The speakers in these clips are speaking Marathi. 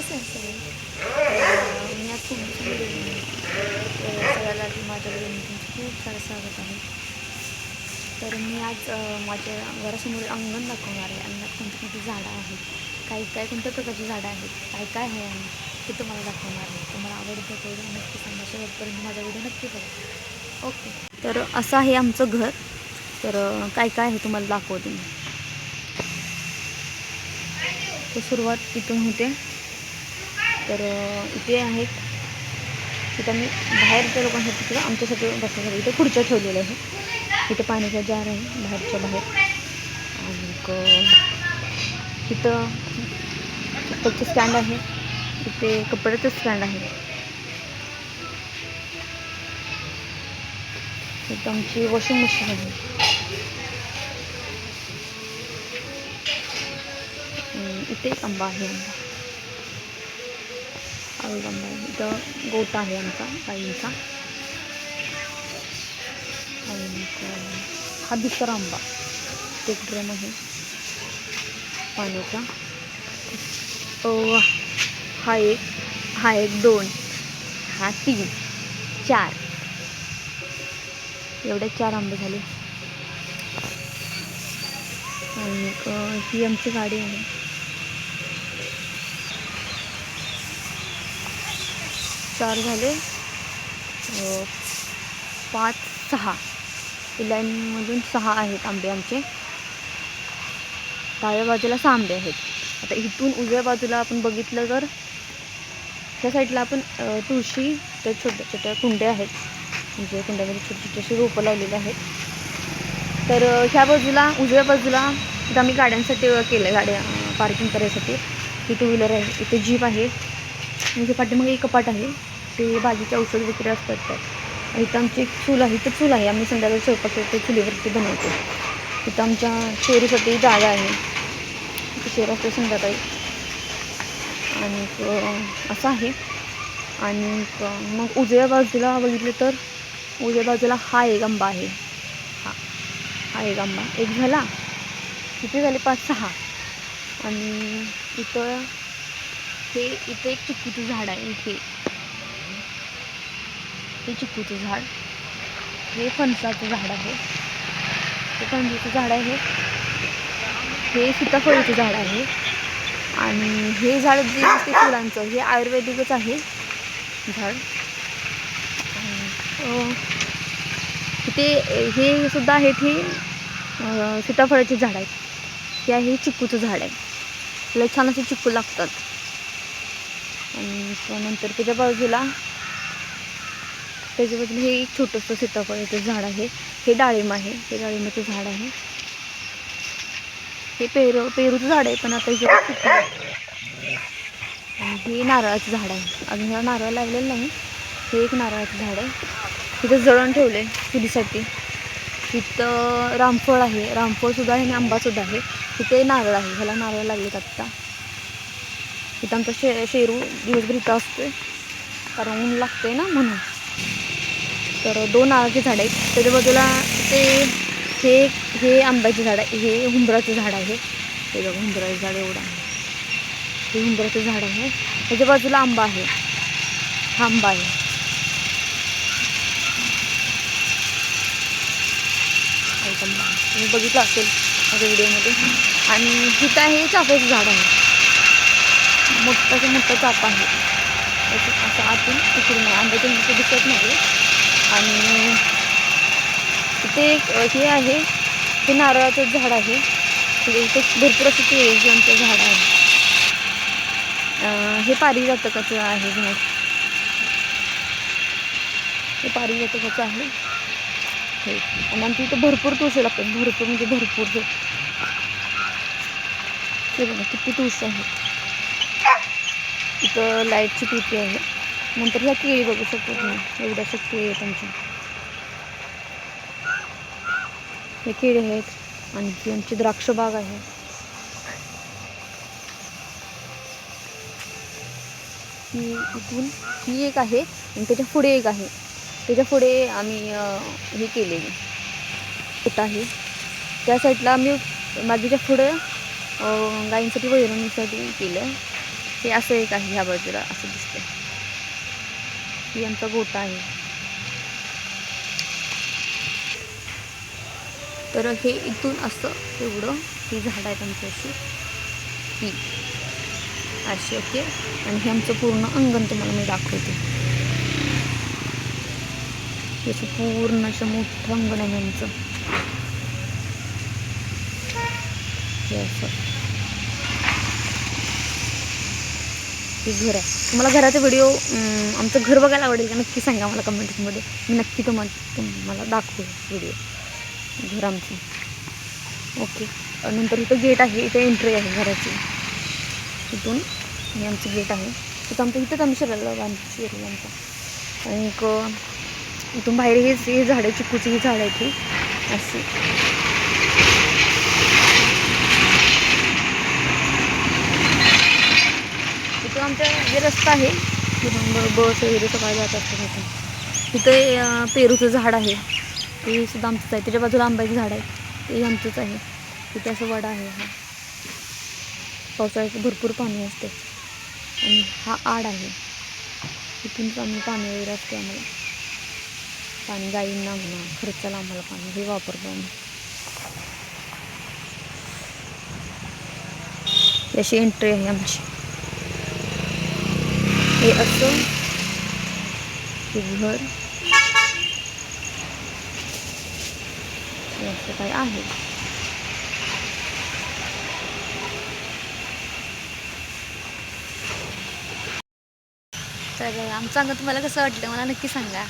कसं आहे सगळं मी आज खूप दिवसांनी सगळ्याला माझ्या तुमचं खूप सारं स्वागत आहे. तर मी आज माझ्या घरासमोर अंगण दाखवणार आहे. अंगणात कोणती कोणती झाडं आहेत, काय कोणत्या प्रकारची झाडं आहेत, काय आहे आणि ते तुम्हाला दाखवणार आहे. तुम्हाला आवडतं तेवढं नक्की सांगा, शेवटपर्यंत माझा व्हिडिओ नक्की बघा. ओके, तर असं आहे आमचं घर. तर काय आहे तुम्हाला दाखवते मी. तर सुरुवात इथून होते. तर इथे आहेत, इथं मी बाहेरच्या लोकांसाठी किंवा आमच्यासाठी बसण्यासाठी इथे खुर्च्या ठेवलेल्या आहेत. इथे पाण्याचा जार आहे बाहेरच्या बाहेर. आणि इथं चप्पलचं स्टँड आहे. इथे कपड्याचं स्टँड आहे. इथं आमची वॉशिंग मशीन आहे. इथे एक आंबा आहे, आंबा आहे. इथं गोठा आहे आमचा गाईंचा. आणि हा बिस्तर आंबा, ते ड्रम आहे पाण्याचा. हा एक 2, हा 3, 4, एवढे 4 आंबे झाले. आणि ही आमची गाडी आहे. 4 झाले, 5, 6 लाईनमधून 6 आहेत आंबे आमचे. डाव्या बाजूला 6 आंबे आहेत. आता इथून उजव्या बाजूला आपण बघितलं तर ह्या साईडला आपण तुळशी, त्या छोट्या छोट्या कुंड्या आहेत, म्हणजे कुंड्यामध्ये छोटी छोटी अशी रोपं लावलेली आहेत. तर ह्या बाजूला उजव्या बाजूला इथं आम्ही गाड्यांसाठी केलं आहे, गाड्या पार्किंग करायसाठी. ही 2 व्हीलर आहे. इथे जीप आहे. म्हणजे पाठीमागे एक कपाट आहे, ते भाजीचे औषध वगैरे असतात त्यात. इथं आमची एक चूल आहे. इथं चूल आहे, आम्ही संध्याकाळी स्वयंपाक करतो, चुलीवरती बनवतो. इथं आमच्या शेरूसाठी जागा आहे, इथं शेर असतो संध्याकाळी. आणि असं आहे. आणि मग उजव्या बाजूला बघितलं तर उजव्या बाजूला हा एक आंबा आहे. हा एक आंबा एक झाला. इथे झाले 5, 6. आणि इथं एक चिक्कूचं झाड आहे. हे चिक्कूचं झाड, हे फणसाचं झाड आहे. हे फणसाचं झाड आहे. हे सीताफळीचं झाड आहे. आणि हे झाड जे असते फुलांचं, हे आयुर्वेदिकच आहे झाड. इथे हे सुद्धा आहेत. हे सीताफळाचे झाड आहेत. हे आहे चिक्कूचं झाड आहे. लय छान असे चिक्कू लागतात. आणि त्यानंतर त्याच्या बाजूला हे एक छोटंसं सीताफळाचं झाड आहे. हे डाळिंब आहे. हे डाळिंबाचं झाड आहे. हे पेरूचं झाड आहे, पण आता इथे. आणि हे नारळाचं झाड आहे. अजून ह्याला नारळ लागलेलं नाही. हे एक नारळाचं झाड आहे. इथं जळण ठेवलं आहे चुलीसाठी. इथं रामफळ आहे, रामफळसुद्धा आहे आणि आंबासुद्धा आहे. इथे नारळ आहे, ह्याला नारळ लागलेत आत्ता. इथं आमचा शेरू दिवसभर इथं असतोय, कारण ऊन लागतंय ना म्हणून. तर 2 नारळाचे झाड आहेत. त्याच्या बाजूला हे आंब्याचे झाड आहे. हे हुंबराचं झाड आहे. हे बघा, हुंबराचं झाड एवढं आहे. हे हुंबराचं झाड आहे. त्याच्या बाजूला आंबा आहे. हा आंबा आहे. तुम्ही बघितलं असेल माझ्या व्हिडिओमध्ये. आणि इथं आहे चाफ्याचं झाड आहे. मोठं चाफा आहे. असं आतून तिकडून आहे, आंब्यातून इथे दिसत नाही. आणि इथे हे आहे, हे नारळाचं झाड आहे. इथे भरपूर असं केळीचं आमचं झाड आहे. हे पारिजातकाचं आहे झाड. हे पारिजातकाचं आहे. हे आणि आमच्या इथं भरपूर तुळशी लागतात. भरपूर म्हणजे भरपूर. हे बघा किती तुळशी आहे. इथं लाईटची पेटी आहे. नंतर ह्या केळी बघू शकतो तुम्ही, एवढ्याशा केळी आहेत आमच्या. हे केळी आहेत. आणखी आमची द्राक्ष बाग आहे. ही एक आहे आणि त्याच्या पुढे एक आहे. त्याच्या पुढे आम्ही हे केलेली शेत आहे. त्या साईडला आम्ही बाजूच्या पुढं गाईंसाठी वैरणीसाठी केलं. हे असं एक आहे ह्या बाजूला असं दिसतंय. ही आमचा गोठा आहे. तर हे इथून असं एवढं ही झाडं आहेत आमची ही अशी. ओके. आणि हे आमचं पूर्ण अंगण तुम्हाला मी दाखवते. याचं पूर्ण असं मोठं अंगण आहे आमचं. हे असं हे घर आहे. तुम्हाला घराचा व्हिडिओ आमचं घर बघायला आवडेल का नक्की सांगा मला कमेंट्समध्ये. मी नक्की तुम्हाला दाखवू व्हिडिओ घर आमचं. ओके. नंतर इथं गेट आहे, इथे एंट्री आहे घराची. इथून हे आमचं गेट आहे. इथं इथंच आम्ही शिरायला आमचा. आणि इथून बाहेर हे झाडं आहे, चिकूची ही झाडं आहेत ही अशी. इथून आमच्या जे रस्ता आहे बस वगैरे सकाळी जात असतात. इथं पेरूचं झाड आहे, ते सुद्धा आमचंच आहे. त्याच्या बाजूला आंब्याचं झाड आहे, ते आमचंच आहे. तिथे असं वडा आहे. हा पावसाळ्यात भरपूर पाणी असते. आणि हा आड आहे, इथूनच आम्ही पाणी वगैरे असते. आम्हाला पाणी गाईंना म्हणा खर्चाला आम्हाला पाणी हे वापरतो आम्ही. अशी एंट्री आहे आमची. हे असं हे घर असं काय आहे. तर आमचं अंगण तुम्हाला कसं वाटलं मला नक्की सांगा.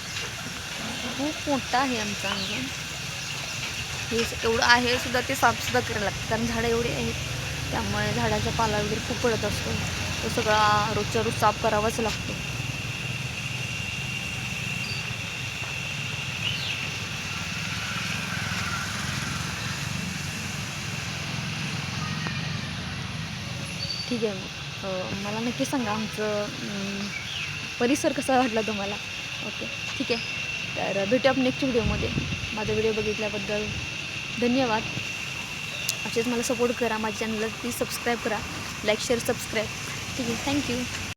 खूप मोठं आहे आमचं अंगण. हे एवढं आहे सुद्धा ते साफसुद्धा करायला लागतं, कारण झाडं एवढी आहेत. त्यामुळे झाडाचा पाला वगैरे खूप पडत असतो. तो सगळा रोजच्या रोज साफ करावाच लागतो. ठीक आहे. मग मला नक्की सांगा आमचं परिसर कसा वाटला तुम्हाला. ओके ठीक आहे. तर भेटूया आपण नेक्स्ट व्हिडिओमध्ये. माझा व्हिडिओ बघितल्याबद्दल धन्यवाद. असेच मला सपोर्ट करा. माझ्या चॅनलला प्लीज सबस्क्राईब करा. Like share subscribe. ठीक आहे. थँक्यू.